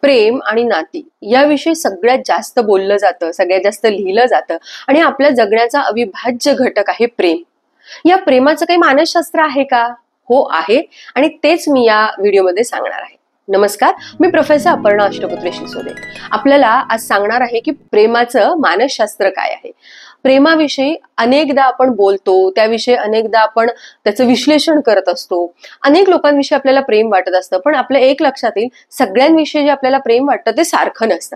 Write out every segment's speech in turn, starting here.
प्रेम आणि नाती याविषयी सगळ्यात जास्त बोललं जातं, सगळ्यात जास्त लिहिलं जातं आणि आपल्या जगण्याचा अविभाज्य घटक आहे प्रेम. या प्रेमाचं काही मानसशास्त्र आहे का? हो आहे, आणि तेच मी या व्हिडिओमध्ये सांगणार आहे. नमस्कार, मी प्रोफेसर अपर्णा अष्टपुत्रे शिसोदे. आपल्याला आज सांगणार आहे की प्रेमाचं मानसशास्त्र काय आहे. प्रेमाविषयी अनेकदा आपण बोलतो, त्याविषयी अनेकदा आपण त्याचं विश्लेषण करत असतो. अनेक लोकांविषयी आपल्याला प्रेम वाटत असतं, पण आपल्या एक लक्षात येईल, सगळ्यांविषयी जे आपल्याला प्रेम वाटतं ते सारखं नसतं.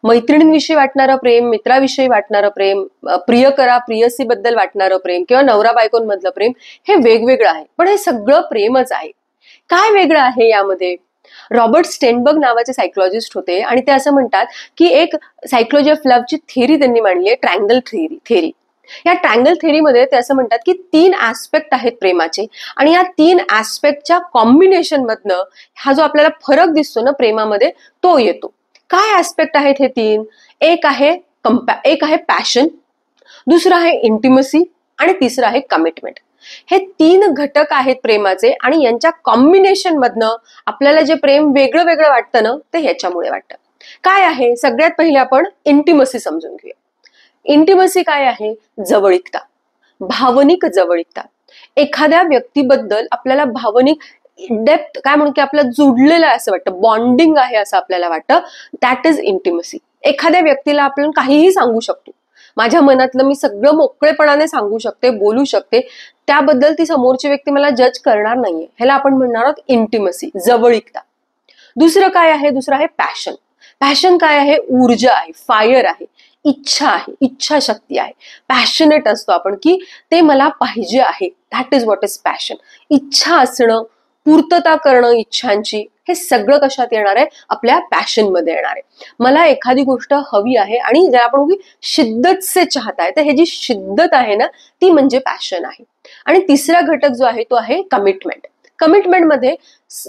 मैत्रिणींविषयी वाटणारं प्रेम, मित्राविषयी वाटणारं प्रेम, प्रियकरा प्रियसीबद्दल वाटणारं प्रेम किंवा नवरा बायकोंमधलं प्रेम हे वेगवेगळं आहे, पण हे सगळं प्रेमच आहे. काय वेगळं आहे यामध्ये? रॉबर्ट स्टेनबर्ग नावाचे सायकोलॉजिस्ट होते आणि ते असं म्हणतात की एक सायकोलॉजी ऑफ लव्हची थेरी त्यांनी मांडली आहे, ट्रायंगल थेरी. या ट्रायंगल थेरीमध्ये ते असं म्हणतात की 3 ऍस्पेक्ट आहेत प्रेमाचे, आणि या 3 ऍस्पेक्टच्या कॉम्बिनेशन मधनं हा जो आपल्याला फरक दिसतो ना प्रेमामध्ये तो येतो. काय ऍस्पेक्ट आहेत हे 3? एक आहे पॅशन, दुसरं आहे इंटिमसी आणि तिसरं आहे कमिटमेंट. हे 3 घटक आहेत प्रेमाचे, आणि यांच्या कॉम्बिनेशन मधनं आपल्याला जे प्रेम वेगळं वेगळं वाटतं ना ते ह्याच्यामुळे वाटतं. काय आहे? सगळ्यात पहिले आपण इंटिमसी समजून घेऊया. इंटिमसी काय आहे? जवळीकता, भावनिक जवळीकता. एखाद्या व्यक्तीबद्दल आपल्याला भावनिक डेप्थ काय म्हणू की आपलं जुडलेलं आहे असं वाटतं, बॉन्डिंग आहे असं आपल्याला वाटतं. That is intimacy. एखाद्या व्यक्तीला आपण काहीही सांगू शकतो, माझ्या मनातलं मी सगळं मोकळेपणाने सांगू शकते, बोलू शकते, त्याबद्दल ती समोरची व्यक्ती मला जज करणार नाहीये. ह्याला आपण म्हणणार आहोत इंटिमसी, जवळीकता. दुसरं काय आहे? दुसरं आहे पॅशन. पॅशन काय आहे? ऊर्जा आहे, फायर आहे, इच्छा आहे, इच्छाशक्ती आहे. पॅशनेट असतो आपण की ते मला पाहिजे आहे. That is what is passion. इच्छा असणं, पूर्तता करणं इच्छांची, हे सगळं कशात येणार आहे? आपल्या पॅशन मध्ये येणार आहे. मला एखादी गोष्ट हवी आहे आणि जर आपण शिद्दत से चाहता है, तर हे जी शिद्दत आहे ना ती म्हणजे पॅशन आहे. आणि तिसरा घटक जो आहे तो आहे कमिटमेंट. कमिटमेंट मध्ये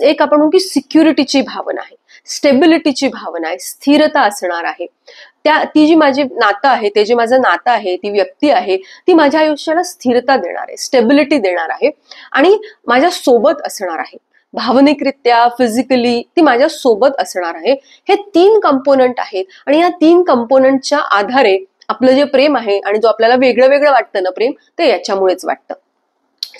एक आपण की सिक्युरिटीची भावना आहे, स्टेबिलिटीची भावना आहे, स्थिरता असणार आहे. ती जी माझी नातं आहे, ते जे माझं नातं आहे, ती व्यक्ती आहे, ती माझ्या आयुष्याला स्थिरता देणार आहे, स्टेबिलिटी देणार आहे आणि माझ्या सोबत असणार आहे. भावनिकरित्या, फिजिकली ती माझ्या सोबत असणार आहे. हे 3 कंपोनंट आहेत, आणि या 3 कंपोनंटच्या आधारे आपलं जे प्रेम आहे, आणि जो आपल्याला वेगळं वेगळं वाटतं ना प्रेम, ते याच्यामुळेच वाटतं.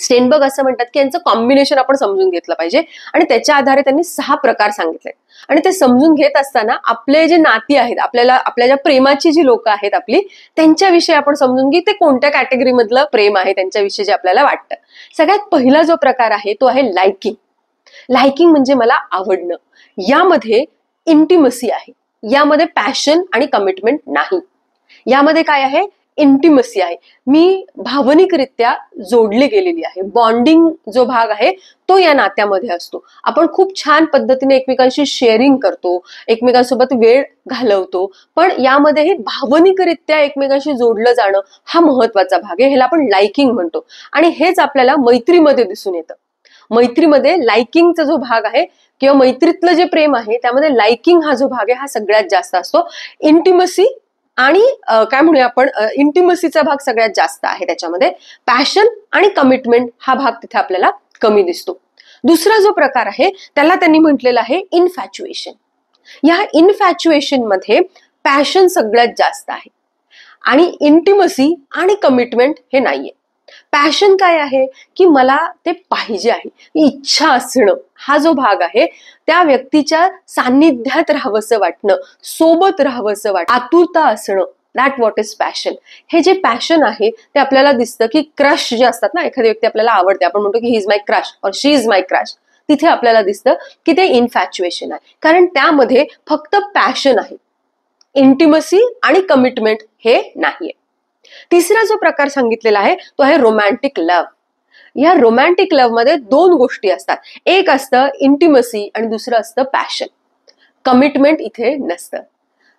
स्टेनबर्ग असं म्हणतात की यांचं कॉम्बिनेशन आपण समजून घेतलं पाहिजे, आणि त्याच्या आधारे त्यांनी 6 प्रकार सांगितले. आणि ते समजून घेत असताना आपले जे नाती आहेत, आपल्या ज्या प्रेमाची जी लोक आहेत आपली, त्यांच्याविषयी आपण समजून घे ते कोणत्या कॅटेगरी मधलं प्रेम आहे, त्यांच्याविषयी जे आपल्याला वाटतं. सगळ्यात पहिला जो प्रकार आहे तो आहे लाइकिंग. लाइकिंग म्हणजे मला आवडणं. यामध्ये इंटिमसी आहे, यामध्ये पॅशन आणि कमिटमेंट नाही. यामध्ये काय आहे? इंटिमसी आहे. मी भावनिकरित्या जोडली गेलेली आहे. बॉन्डिंग जो भाग आहे तो या नात्यामध्ये असतो. आपण खूप छान पद्धतीने एकमेकांशी शेअरिंग करतो, एकमेकांसोबत वेळ घालवतो, पण यामध्येही भावनिकरित्या एकमेकांशी जोडलं जाणं हा महत्वाचा भाग आहे. ह्याला आपण लाइकिंग म्हणतो, आणि हेच आपल्याला मैत्रीमध्ये दिसून येतं. मैत्रीमध्ये लाइकिंगचा जो भाग आहे किंवा मैत्रीतलं जे प्रेम आहे त्यामध्ये लाइकिंग हा जो भाग आहे हा सगळ्यात जास्त असतो. इंटिमसी आणि काय म्हणूया आपण, इंटिमसीचा भाग सगळ्यात जास्त आहे त्याच्यामध्ये. पॅशन आणि कमिटमेंट हा भाग तिथे आपल्याला कमी दिसतो. दुसरा जो प्रकार आहे त्याला त्यांनी म्हटलेला आहे इनफॅच्युएशन. या इनफॅच्युएशन मध्ये पॅशन सगळ्यात जास्त आहे, आणि इंटिमसी आणि कमिटमेंट हे नाहीये. पॅशन काय आहे की मला ते पाहिजे आहे, इच्छा असणं हा जो भाग आहे, त्या व्यक्तीच्या सान्निध्यात राहावंसं वाटणं, सोबत राहावंसं वाटणं, आतुरता असणं, दॅट व्हॉट इज पॅशन. हे जे पॅशन आहे ते आपल्याला दिसतं की क्रश जे असतात ना, एखादी व्यक्ती आपल्याला आवडते, आपण म्हणतो की ही इज माय क्रश और शी इज माय क्रश, तिथे आपल्याला दिसतं की ते इनफॅच्युएशन आहे, कारण त्यामध्ये फक्त पॅशन आहे, इंटिमसी आणि कमिटमेंट हे नाहीये. तिसरा जो प्रकार सांगितलेला आहे तो आहे रोमॅन्टिक लव्ह. या रोमॅन्टिक लव्ह मध्ये 2 गोष्टी असतात. एक असतं इंटिमसी आणि दुसरं असतं पॅशन. कमिटमेंट इथे नसतं.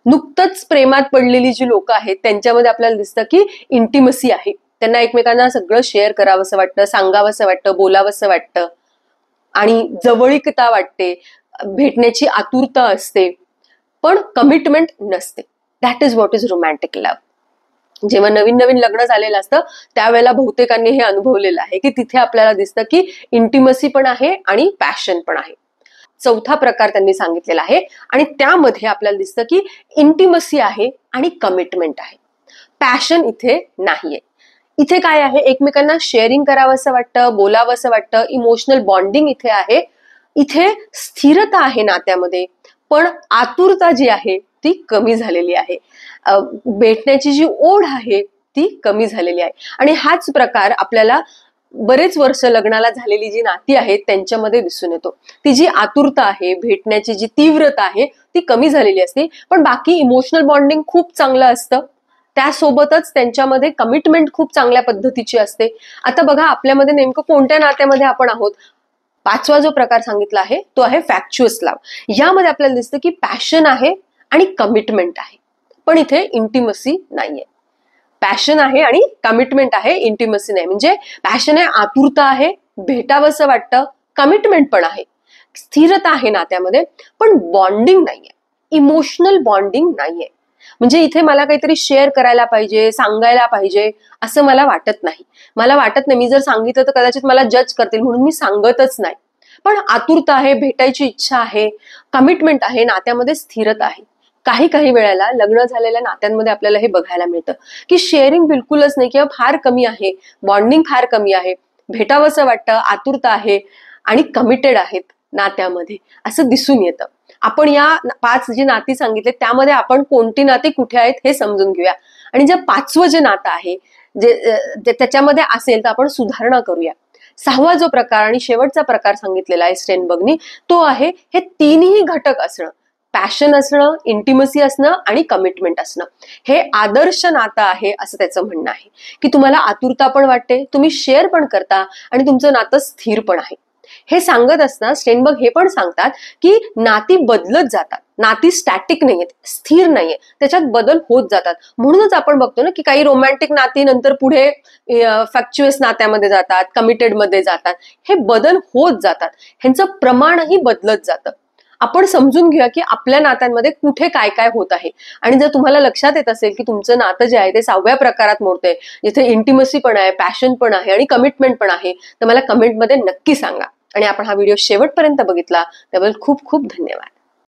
नुकतंच प्रेमात पडलेली जी लोक आहेत त्यांच्यामध्ये आपल्याला दिसतं की इंटिमसी आहे, त्यांना एकमेकांना सगळं शेअर करावंसं वाटतं, सांगावंसं वाटतं, बोलावंसं वाटतं, आणि जवळीकता वाटते, भेटण्याची आतुरता असते, पण कमिटमेंट नसते. That is what is romantic love. जेव्हा नवीन नवीन लग्न झालेलं असतं त्यावेळेला बहुतेकांनी हे अनुभवलेलं आहे की तिथे आपल्याला दिसतं की इंटिमसी पण आहे आणि पॅशन पण आहे. चौथा प्रकार त्यांनी सांगितलेला आहे आणि त्यामध्ये आपल्याला दिसतं की इंटिमसी आहे आणि कमिटमेंट आहे. पॅशन इथे नाहीये. इथे काय आहे, एकमेकांना शेअरिंग करावं असं वाटतं, बोलावं असं वाटतं, इमोशनल बॉन्डिंग इथे आहे. इथे स्थिरता आहे नात्यामध्ये, पण आतुरता जी आहे ती कमी झालेली आहे. भेटण्याची जी ओढ आहे ती कमी झालेली आहे. आणि हाच प्रकार आपल्याला बरेच वर्ष लग्नाला झालेली जी नाती आहेत त्यांच्यामध्ये दिसून येतो. ती जी आतुरता आहे, भेटण्याची जी तीव्रता आहे ती कमी झालेली असते, पण बाकी इमोशनल बॉन्डिंग खूप चांगलं असतं. त्यासोबतच त्यांच्यामध्ये कमिटमेंट खूप चांगल्या पद्धतीची असते. आता बघा आपल्यामध्ये नेमकं कोणत्या नात्यामध्ये आपण आहोत. पाचवा जो प्रकार सांगितला आहे तो आहे फॅक्च्युअस लव्ह. यामध्ये आपल्याला दिसतं की पॅशन आहे आणि कमिटमेंट आहे, पण इथे इंटिमसी नाहीये. पॅशन आहे आणि कमिटमेंट आहे, इंटिमसी नाही. म्हणजे पॅशन आहे, आतुरता आहे, भेटावंसं वाटतं, कमिटमेंट पण आहे, स्थिरता आहे नात्यामध्ये, पण बॉन्डिंग नाहीये, इमोशनल बॉन्डिंग नाहीये. म्हणजे इथे मला काहीतरी शेअर करायला पाहिजे, सांगायला पाहिजे असं मला वाटत नाही. मला वाटत नाही, मी जर सांगितलं तर कदाचित मला जज करतील म्हणून मी सांगतच नाही. पण आतुरता आहे, भेटायची इच्छा आहे, कमिटमेंट आहे, नात्यामध्ये स्थिरता आहे. काही काही वेळेला लग्न झालेल्या नात्यांमध्ये आपल्याला हे बघायला मिळतं की शेअरिंग बिलकुलच नाही किंवा फार कमी आहे, बॉन्डिंग फार कमी आहे, भेटावंसं वाटतं, आतुरता आहे आणि कमिटेड आहेत नात्यामध्ये, असं दिसून येतं. आपण या 5 जी नाती सांगितले त्यामध्ये आपण कोणती नाती कुठे आहेत हे समजून घेऊया. आणि जे 5वं जे नातं आहे जे त्याच्यामध्ये असेल तर आपण सुधारणा करूया. 6वा जो प्रकार आणि शेवटचा प्रकार सांगितलेला आहे स्टेनबर्गनी तो आहे हे तिन्ही घटक असणं. पॅशन असणं, इंटिमसी असणं आणि कमिटमेंट असणं. हे आदर्श नातं आहे असं त्याचं म्हणणं आहे की तुम्हाला आतुरता पण वाटते, तुम्ही शेअर पण करता आणि तुमचं नातं स्थिर पण आहे. हे सांगत असताना स्टेनबर्ग हे पण सांगतात की नाती बदलत जातात, नाती स्टॅटिक नाहीयेत, स्थिर नाहीये, त्याच्यात बदल होत जातात. म्हणूनच आपण बघतो ना की काही रोमॅन्टिक नाती नंतर पुढे फॅक्च्युअस नात्यामध्ये जातात, कमिटेड मध्ये जातात. हे बदल होत जातात, ह्यांचं प्रमाणही बदलत जातं. आपण समजून घेऊया की आपल्या नात्यांमध्ये कुठे काय काय होत आहे. आणि जर तुम्हाला लक्षात येत असेल की तुमचं नातं जे आहे ते 6व्या प्रकारात मोडतंय, जिथे इंटिमसी पण आहे, पॅशन पण आहे आणि कमिटमेंट पण आहे, तर मला कमेंटमध्ये नक्की सांगा. आणि आपण हा व्हिडिओ शेवटपर्यंत बघितला त्याबद्दल खूप खूप धन्यवाद.